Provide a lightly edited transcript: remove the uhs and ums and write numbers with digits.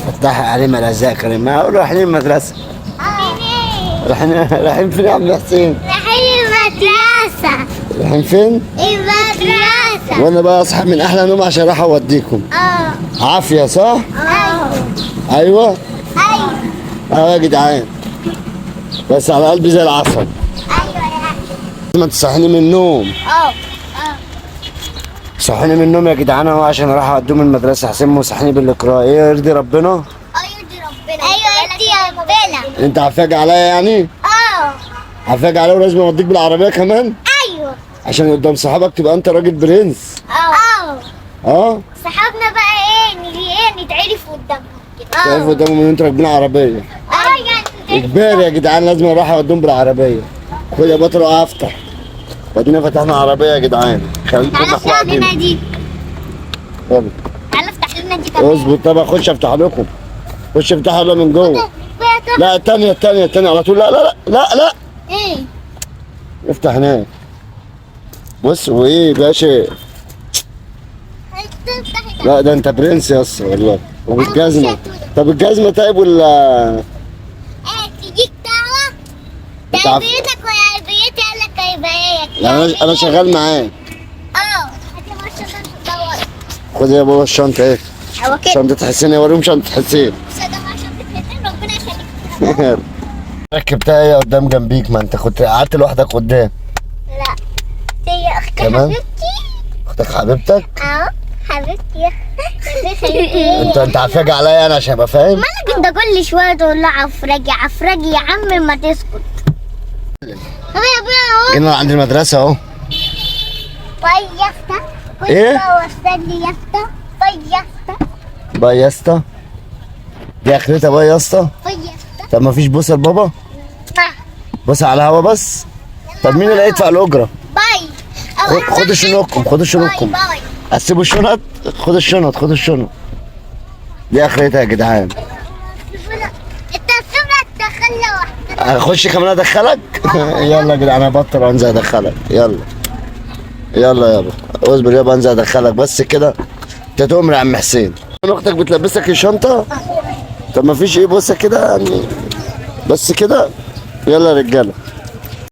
فتح علينا الازاء كريم، ما اقول رايحين المدرسه. رايحين فين يا عم حسين؟ رايحين المدرسة. رايحين فين؟ المدرسة. وانا بقى اصحى من احلى نوم عشان راح اوديكم. عافيه صح؟ ايوه. ايوه ايوه يا جدعان، بس على قلبي زي العسل. ايوه يا لازم تصحيني من النوم. صحيني من النوم يا جدعان اهو عشان اروح اوديهم المدرسه. حسين مصحيني بالقراءه، ايه يرضي ربنا؟ يرضي ربنا. ايوه يرضي ربنا. انت عفاج عليا يعني؟ عفاج عليا ولازم اوديك بالعربيه كمان؟ ايوه. عشان قدام صحابك تبقى انت راجل برنس. صحابنا بقى نتعرف قدامهم كده. تعرف قدامهم ان انتوا راكبين عربيه. يعني اجباري يا جدعان لازم اروح اوديهم بالعربيه. خد يا بطل افتح. ودينا فتحنا عربيه يا جدعان. خليكم تعالى احنا افتح لنا قاعدين. دي. يلا تعالى افتح لنا دي كمان. اظبط. طب اخش افتح لكم. خش افتحها يلا من جوه. لا الثانيه على طول. لا ايه؟ افتح هناك. بص وايه باشا؟ لا ده انت برنس يا اسطى والله. وبالجزمه. طب الجزمه طيب ولا؟ تجيك دعوة؟ انت عارف- تربيتك ولا تربيتي؟ قال لك هيبقى ايه؟ يعني انا شغال معاك. هاتي ماشي عشان تدور. خد يا بابا الشنطه ايه؟ هو كده. شنطه حسين، اوريهم شنطه حسين. بس ده عشان تتفتن ربنا يخليك. ركبتها هي قدام جنبيك، ما انت كنت قعدت لوحدك قدام. لا هي اختي كمان؟ حبيبتي. اختك حبيبتك؟ حبيبتي. ربنا يخليك. انت عفاج عليا انا عشان ابقى فاهم؟ مالك انت كل شويه تقول له عفرجي عفرجي يا عم ما تسكت. طب يا ابويا اهو. جينا عند المدرسه اهو. باي يافطة. ايه؟ وصلني يافطة. باي يافطة. باي يا اسطى. دي اخرتها باي يا اسطى. باي يافطة. طب ما فيش بوسه لبابا؟ بوسه على الهوا بس. طب مين اللي هيدفع الاجره؟ باي. خدوا شنطكم. باي. هتسيبوا الشنط؟ خد الشنط. دي اخرتها يا جدعان. انت السمرة تدخلنا واحدة. هخش كمان ادخلك؟ يلا يا جدعان ابطل وانزل ادخلك. يلا يابا اصبر يابا انزل ادخلك بس كده. انت تؤمر يا عم حسين. اختك بتلبسك الشنطه؟ طب ما فيش ايه بصه كده يعني، بس كده. يلا يا رجاله.